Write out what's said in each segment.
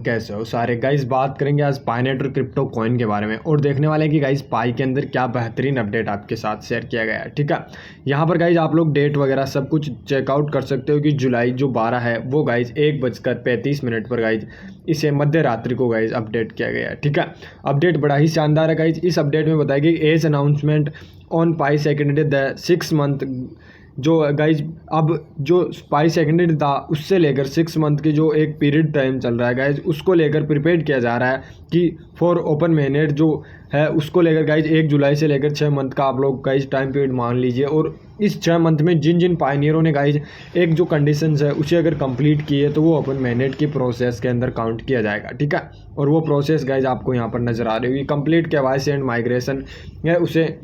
कैसे हो सारे गाइस। बात करेंगे आज पाईनेट और क्रिप्टो कॉइन के बारे में और देखने वाले हैं कि गाइस पाई के अंदर क्या बेहतरीन अपडेट आपके साथ शेयर किया गया है। ठीक है, यहाँ पर गाइस आप लोग डेट वगैरह सब कुछ चेकआउट कर सकते हो कि जुलाई जो 12 है वो गाइस 1:35 पर गाइस इसे मध्य रात्रि को गाइस अपडेट किया गया है। ठीक है, अपडेट बड़ा ही शानदार है गाइस। इस अपडेट में बताया गया as announcement on pi secondary the 6 month जो गाइज अब जो पाई सेकेंडरी था उससे लेकर 6 मंथ की जो एक पीरियड टाइम चल रहा है गाइज उसको लेकर प्रिपेयर किया जा रहा है कि फॉर ओपन मेनेट जो है उसको लेकर गाइज 1 जुलाई से लेकर 6 मंथ का आप लोग गाइज टाइम पीरियड मान लीजिए। और इस 6 मंथ में जिन जिन पायनियरों ने गाइज एक जो कंडीशंस है उसे अगर कंप्लीट की है तो वो ओपन मेनेट की प्रोसेस के अंदर काउंट किया जाएगा। ठीक है, और वो प्रोसेस गाइज आपको यहाँ पर नजर आ रही होगी। कंप्लीट केवाईसी एंड माइग्रेशन है उसे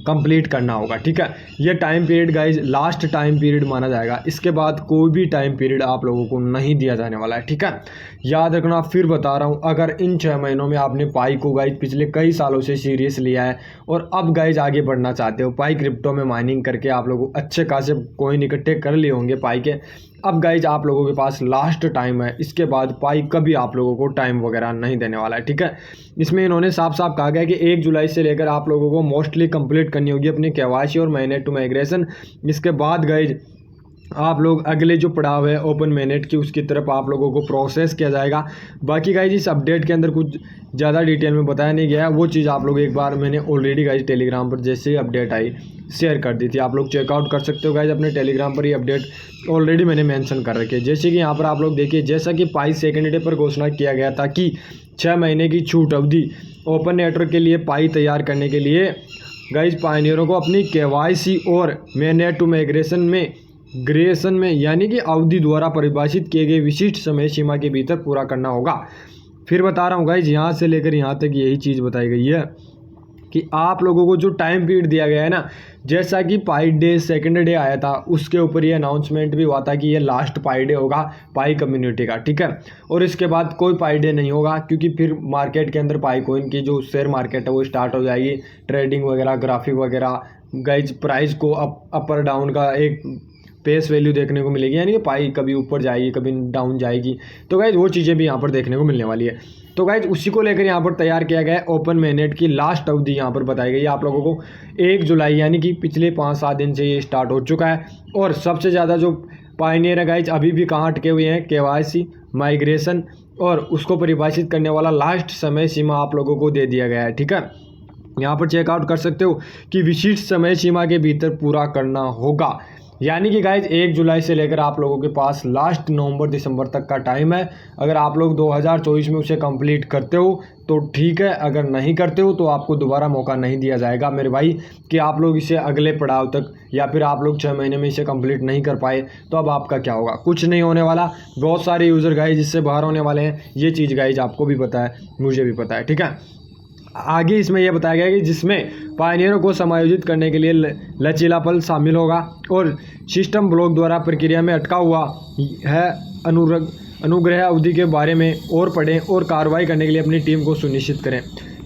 कंप्लीट करना होगा। ठीक है, ये time period guys last time period माना जाएगा। इसके बाद कोई भी टाइम पीरियड आप लोगों को नहीं दिया जाने वाला है। ठीक है, याद रखना, फिर बता रहा हूँ, अगर इन 6 महीनों में आपने पाई को गाइज पिछले कई सालों से सीरियस लिया है और अब गाइज आगे बढ़ना चाहते हो, पाई क्रिप्टो में माइनिंग करके आप लोगों अच्छे खासे कॉइन इकट्ठे कर लिए होंगे पाई के, अब गाइज आप लोगों के पास लास्ट टाइम है। इसके बाद पाई कभी आप लोगों को टाइम वगैरह नहीं देने वाला है। ठीक है, इसमें इन्होंने साफ साफ कहा गया कि 1 जुलाई से लेकर आप लोगों को मोस्टली कंप्लीट करनी होगी अपनी केवाईसी और मेनेट टू माइग्रेशन। इसके बाद गाइज आप लोग अगले जो पड़ाव है ओपन मेनेट की उसकी तरफ आप लोगों को प्रोसेस किया जाएगा। बाकी गाइज इस अपडेट के अंदर कुछ ज़्यादा डिटेल में बताया नहीं गया है, वो चीज़ आप लोग एक बार मैंने ऑलरेडी गाइज टेलीग्राम पर जैसे ही अपडेट आई शेयर कर दी थी, आप लोग चेकआउट कर सकते हो गाइज अपने टेलीग्राम पर। ये अपडेट ऑलरेडी मैंने मेंशन कर रखी है। जैसे कि यहाँ पर आप लोग देखिए, जैसा कि पाई सेकेंड डे पर घोषणा किया गया था कि 6 महीने की छूट अवधि ओपन नेटवर्क के लिए पाई तैयार करने के लिए गाइज पायनियरों को अपनी केवाईसी और मेनेट टू माइग्रेशन में यानी कि अवधि द्वारा परिभाषित किए गए विशिष्ट समय सीमा के भीतर पूरा करना होगा। फिर बता रहा हूँ गाइज, यहाँ से लेकर यहाँ तक यही चीज़ बताई गई है कि आप लोगों को जो टाइम पीरियड दिया गया है ना, जैसा कि पाई डे सेकेंड डे आया था उसके ऊपर ये अनाउंसमेंट भी हुआ था कि ये लास्ट पाई डे होगा पाई कम्युनिटी का। ठीक है, और इसके बाद कोई पाई डे नहीं होगा क्योंकि फिर मार्केट के अंदर पाई कॉइन की जो शेयर मार्केट है वो स्टार्ट हो जाएगी। ट्रेडिंग वगैरह, ग्राफिक वगैरह, गाइज प्राइस को अपर डाउन का एक पेस वैल्यू देखने को मिलेगी, यानी कि पाई कभी ऊपर जाएगी कभी डाउन जाएगी। तो गाइज वो चीज़ें भी यहाँ पर देखने को मिलने वाली है। तो गाइज उसी को लेकर यहाँ पर तैयार किया गया है ओपन मेनेट की लास्ट अवधि यहाँ पर बताई गई है आप लोगों को 1 जुलाई, यानी कि पिछले 5-7 दिन से ये स्टार्ट हो चुका है। और सबसे ज़्यादा जो पायनियर है गाइज अभी भी कहाँ अटके हुए हैं, केवाईसी, माइग्रेशन और उसको परिभाषित करने वाला लास्ट समय सीमा आप लोगों को दे दिया गया है। ठीक है, यहाँ पर चेकआउट कर सकते हो कि विशिष्ट समय सीमा के भीतर पूरा करना होगा, यानी कि गाइज 1 जुलाई से लेकर आप लोगों के पास लास्ट नवंबर-दिसंबर तक का टाइम है। अगर आप लोग 2024 में उसे कंप्लीट करते हो तो ठीक है, अगर नहीं करते हो तो आपको दोबारा मौका नहीं दिया जाएगा मेरे भाई कि आप लोग इसे अगले पड़ाव तक, या फिर आप लोग 6 महीने में इसे कंप्लीट नहीं कर पाए तो अब आपका क्या होगा, कुछ नहीं होने वाला। बहुत सारे यूज़र गाइज इससे बाहर होने वाले हैं, ये चीज़ गाइज आपको भी पता है, मुझे भी पता है। ठीक है, आगे इसमें यह बताया गया है कि जिसमें पायनियरों को समायोजित करने के लिए लचीलापन शामिल होगा और सिस्टम ब्लॉक द्वारा प्रक्रिया में अटका हुआ है अनुग्रह अवधि के बारे में और पढ़ें और कार्रवाई करने के लिए अपनी टीम को सुनिश्चित करें।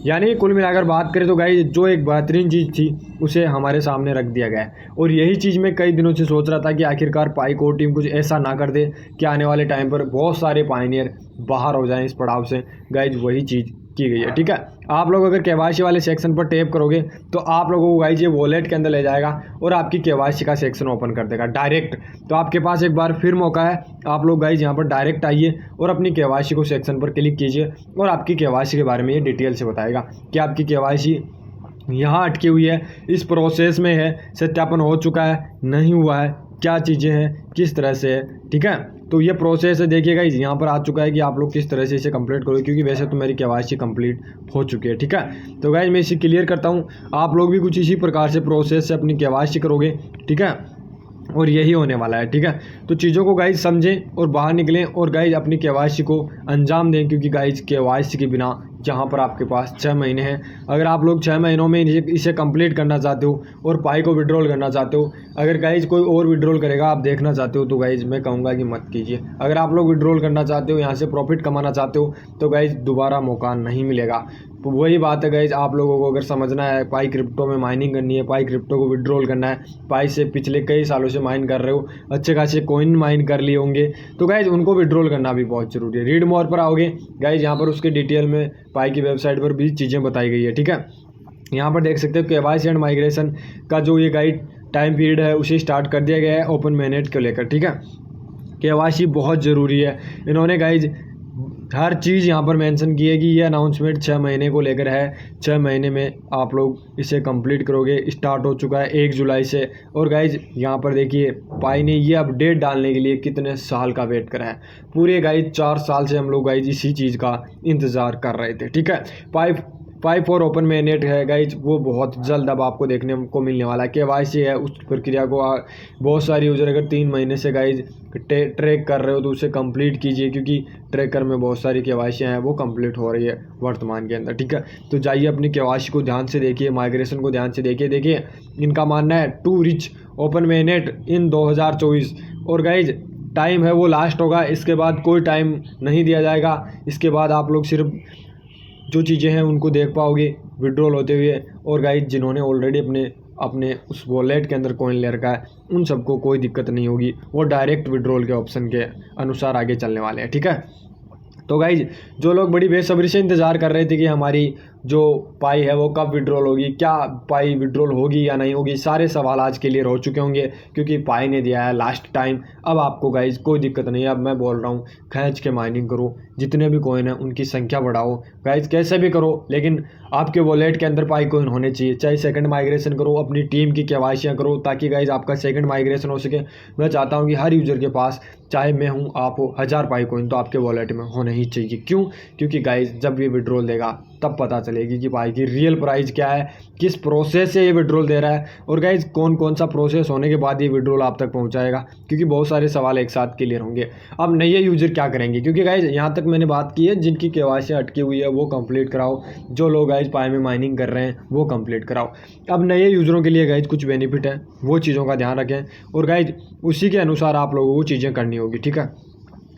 यानी कुल मिलाकर बात करें तो गाइस जो एक बेहतरीन चीज़ थी उसे हमारे सामने रख दिया गया है। और यही चीज़ मैं कई दिनों से सोच रहा था कि आखिरकार पाई कोर टीम कुछ ऐसा ना कर दे कि आने वाले टाइम पर बहुत सारे पायनियर बाहर हो जाएं इस पड़ाव से। गाइज वही चीज़ की गई है। ठीक है, आप लोग अगर केवाईसी वाले सेक्शन पर टैप करोगे तो आप लोगों को गाइज ये वॉलेट के अंदर ले जाएगा और आपकी केवाईसी का सेक्शन ओपन कर देगा डायरेक्ट। तो आपके पास एक बार फिर मौका है, आप लोग गाइज यहाँ पर डायरेक्ट आइए और अपनी केवाईसी को सेक्शन पर क्लिक कीजिए और आपकी केवाईसी के बारे में ये डिटेल से बताएगा कि आपकी केवाईसी यहाँ अटकी हुई है, इस प्रोसेस में है, सत्यापन हो चुका है, नहीं हुआ है, क्या चीज़ें हैं, किस तरह से है। ठीक है, तो ये प्रोसेस है, देखिएगा यहाँ पर आ चुका है कि आप लोग किस तरह से इसे कंप्लीट करोगे, क्योंकि वैसे तो मेरी केवाईसी कंप्लीट हो चुकी है। ठीक है, तो गाइज मैं इसे क्लियर करता हूँ, आप लोग भी कुछ इसी प्रकार से प्रोसेस से अपनी केवाईसी करोगे। ठीक है, और यही होने वाला है। ठीक है, तो चीज़ों को गाइज समझें और बाहर निकलें और गाइज अपनी केवाईसी को अंजाम दें, क्योंकि गाइज केवाईसी के बिना जहाँ पर आपके पास 6 महीने हैं। अगर आप लोग 6 महीनों में इसे कंप्लीट करना चाहते हो और पाई को विड्रॉल करना चाहते हो, अगर गाइज कोई और विड्रॉल करेगा आप देखना चाहते हो तो गाइज मैं कहूँगा कि मत कीजिए। अगर आप लोग विड्रॉल करना चाहते हो, यहाँ से प्रॉफिट कमाना चाहते हो तो गाइज दोबारा मौका नहीं मिलेगा। तो वही बात है गाइज, आप लोगों को अगर समझना है पाई क्रिप्टो में माइनिंग करनी है, पाई क्रिप्टो को विड्रॉल करना है, पाई से पिछले कई सालों से माइन कर रहे हो, अच्छे खासे कॉइन माइन कर लिए होंगे, तो गाइज उनको विड्रॉल करना भी बहुत ज़रूरी है। रीड मोर पर आओगे गाइज, यहाँ पर उसके डिटेल में पाई की वेबसाइट पर भी चीज़ें बताई गई है, ठीक है। यहाँ पर देख सकते हो KYC एंड माइग्रेशन का जो ये गाइड टाइम पीरियड है उसे स्टार्ट कर दिया गया है ओपन mainnet को लेकर, ठीक है। KYC बहुत ज़रूरी है। इन्होंने गाइज हर चीज़ यहाँ पर मेंशन की है कि ये अनाउंसमेंट 6 महीने को लेकर है। 6 महीने में आप लोग इसे कंप्लीट करोगे। स्टार्ट हो चुका है 1 जुलाई से। और गाइज यहाँ पर देखिए पाई ने ये अपडेट डालने के लिए कितने साल का वेट करा है। पूरे गाइज 4 साल से हम लोग गाइज इसी चीज़ का इंतज़ार कर रहे थे, ठीक है। पाई फॉर ओपन mainnet है गाइज, वो बहुत जल्द अब आपको देखने को मिलने वाला है। KYC है, उस प्रक्रिया को बहुत सारी यूज़र अगर 3 महीने से गाइज ट्रैक कर रहे हो तो उसे कंप्लीट कीजिए, क्योंकि ट्रैकर में बहुत सारी KYC हैं वो कंप्लीट हो रही है वर्तमान के अंदर, ठीक है। तो जाइए अपनी KYC को ध्यान से देखिए, माइग्रेशन को ध्यान से देखिए। इनका मानना है टू रिच ओपन mainnet इन 2024। और गाइज टाइम है वो लास्ट होगा, इसके बाद कोई टाइम नहीं दिया जाएगा। इसके बाद आप लोग सिर्फ जो चीज़ें हैं उनको देख पाओगे विड्रॉल होते हुए। और गाइज जिन्होंने ऑलरेडी अपने उस वॉलेट के अंदर कॉइन ले रखा है उन सबको कोई दिक्कत नहीं होगी, वो डायरेक्ट विड्रॉल के ऑप्शन के अनुसार आगे चलने वाले हैं, ठीक है। तो गाइज जो लोग बड़ी बेसब्री से इंतज़ार कर रहे थे कि हमारी जो पाई है वो कब विड्रॉल होगी, क्या पाई विड्रॉल होगी या नहीं होगी, सारे सवाल आज के लिए हो चुके होंगे, क्योंकि पाई ने दिया है लास्ट टाइम। अब आपको गाइज कोई दिक्कत नहीं है। अब मैं बोल रहा हूँ खींच के माइनिंग करो, जितने भी कॉइन हैं उनकी संख्या बढ़ाओ गाइज, कैसे भी करो, लेकिन आपके वॉलेट के अंदर पाई कॉइन होने चाहिए। चाहे सेकंड माइग्रेशन करो, अपनी टीम की KYC करो, ताकि गाइज आपका सेकंड माइग्रेशन हो सके। मैं चाहता हूँ कि हर यूज़र के पास, चाहे मैं हूँ आप हो, 1000 पाई कॉइन तो आपके वॉलेट में होने ही चाहिए। क्यों? क्योंकि गाइज जब ये विड्रॉल देगा तब पता चलेगी कि पाई की रियल प्राइस क्या है, किस प्रोसेस से ये विड्रॉल दे रहा है, और गाइज कौन कौन सा प्रोसेस होने के बाद ये विड्रॉल आप तक पहुंचाएगा, क्योंकि बहुत सारे सवाल एक साथ क्लियर होंगे। अब नए यूज़र क्या करेंगे, क्योंकि गाइज यहाँ तक मैंने बात की है जिनकी KYC अटकी हुई है वो कंप्लीट कराओ, जो लोग गाइज पाई में माइनिंग कर रहे हैं वो कंप्लीट कराओ। अब नए यूज़रों के लिए गाइज कुछ बेनिफिट है, वो चीज़ों का ध्यान रखें, और गाइज उसी के अनुसार आप लोगों को चीज़ें करनी होगी, ठीक है।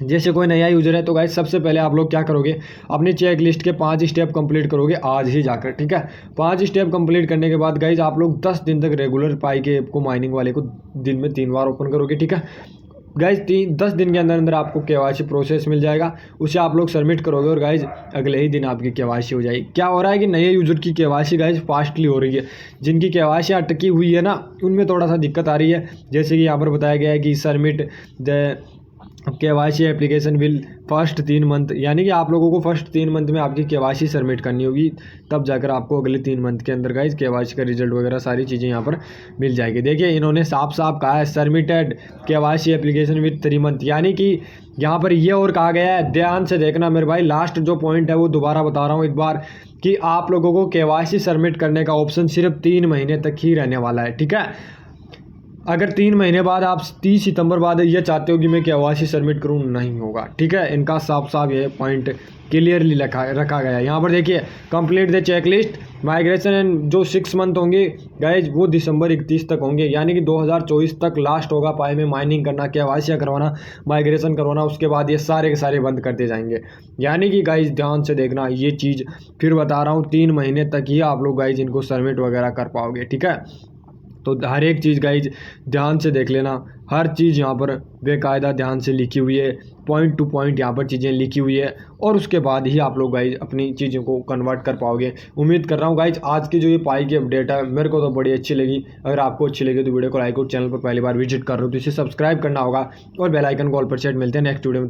जैसे कोई नया यूज़र है तो गाइज सबसे पहले आप लोग क्या करोगे, अपनी चेक लिस्ट के 5 स्टेप कंप्लीट करोगे आज ही जाकर, ठीक है। 5 स्टेप कंप्लीट करने के बाद गाइज आप लोग 10 दिन तक रेगुलर पाई के ऐप को, माइनिंग वाले को दिन में 3 बार ओपन करोगे, ठीक है। गाइज 10 दिन के अंदर आपको KYC प्रोसेस मिल जाएगा, उसे आप लोग सबमिट करोगे और गाइज अगले ही दिन आपकी KYC हो जाएगी। क्या हो रहा है कि नए यूज़र की KYC गाइज फास्टली हो रही है, जिनकी KYC अटकी हुई है ना उनमें थोड़ा सा दिक्कत आ रही है। जैसे कि यहाँ पर बताया गया है कि submit the KYC application will first 3 month, यानी कि आप लोगों को फर्स्ट 3 मंथ में आपकी KYC सबमिट करनी होगी, तब जाकर आपको अगले 3 मंथ के अंदर गाइज KYC का रिजल्ट वगैरह सारी चीज़ें यहाँ पर मिल जाएगी। देखिए इन्होंने साफ साफ कहा है submitted KYC application with 3 month, यानी कि यहाँ पर ये और कहा गया है, ध्यान से देखना मेरे भाई, लास्ट जो पॉइंट है वो दोबारा बता रहा हूँ एक बार, कि आप लोगों को KYC सबमिट करने का ऑप्शन सिर्फ 3 महीने तक ही रहने वाला है, ठीक है। अगर 3 महीने बाद आप 30 सितंबर बाद ये चाहते हो कि मैं KYC सबमिट करूँ, नहीं होगा, ठीक है। इनका साफ साफ ये पॉइंट क्लियरली रखा गया है। यहाँ पर देखिए complete the checklist migration and जो 6 मंथ होंगे गाइज वो दिसंबर 31 तक होंगे, यानी कि 2024 तक लास्ट होगा पाई में माइनिंग करना, KYC करवाना, माइग्रेशन करवाना, उसके बाद ये सारे के सारे बंद कर दिए जाएंगे। यानी कि गाइज ध्यान से देखना ये चीज़, फिर बता रहा हूँ 3 महीने तक ही आप लोग गाइज इनको सबमिट वगैरह कर पाओगे, ठीक है। तो हर एक चीज़ गाइज ध्यान से देख लेना, हर चीज़ यहाँ पर बेकायदा ध्यान से लिखी हुई है, पॉइंट टू पॉइंट यहाँ पर चीज़ें लिखी हुई है, और उसके बाद ही आप लोग गाइज अपनी चीज़ों को कन्वर्ट कर पाओगे। उम्मीद कर रहा हूँ गाइज आज की जो ये पाई की अपडेट है मेरे को तो बड़ी अच्छी लगी। अगर आपको अच्छी लगी तो वीडियो को लाइक और चैनल पर पहली बार विजिट कर रहे हो तो इसे सब्सक्राइब करना होगा और बेल आइकन को ऑल पर सेट। मिलते हैं नेक्स्ट वीडियो में।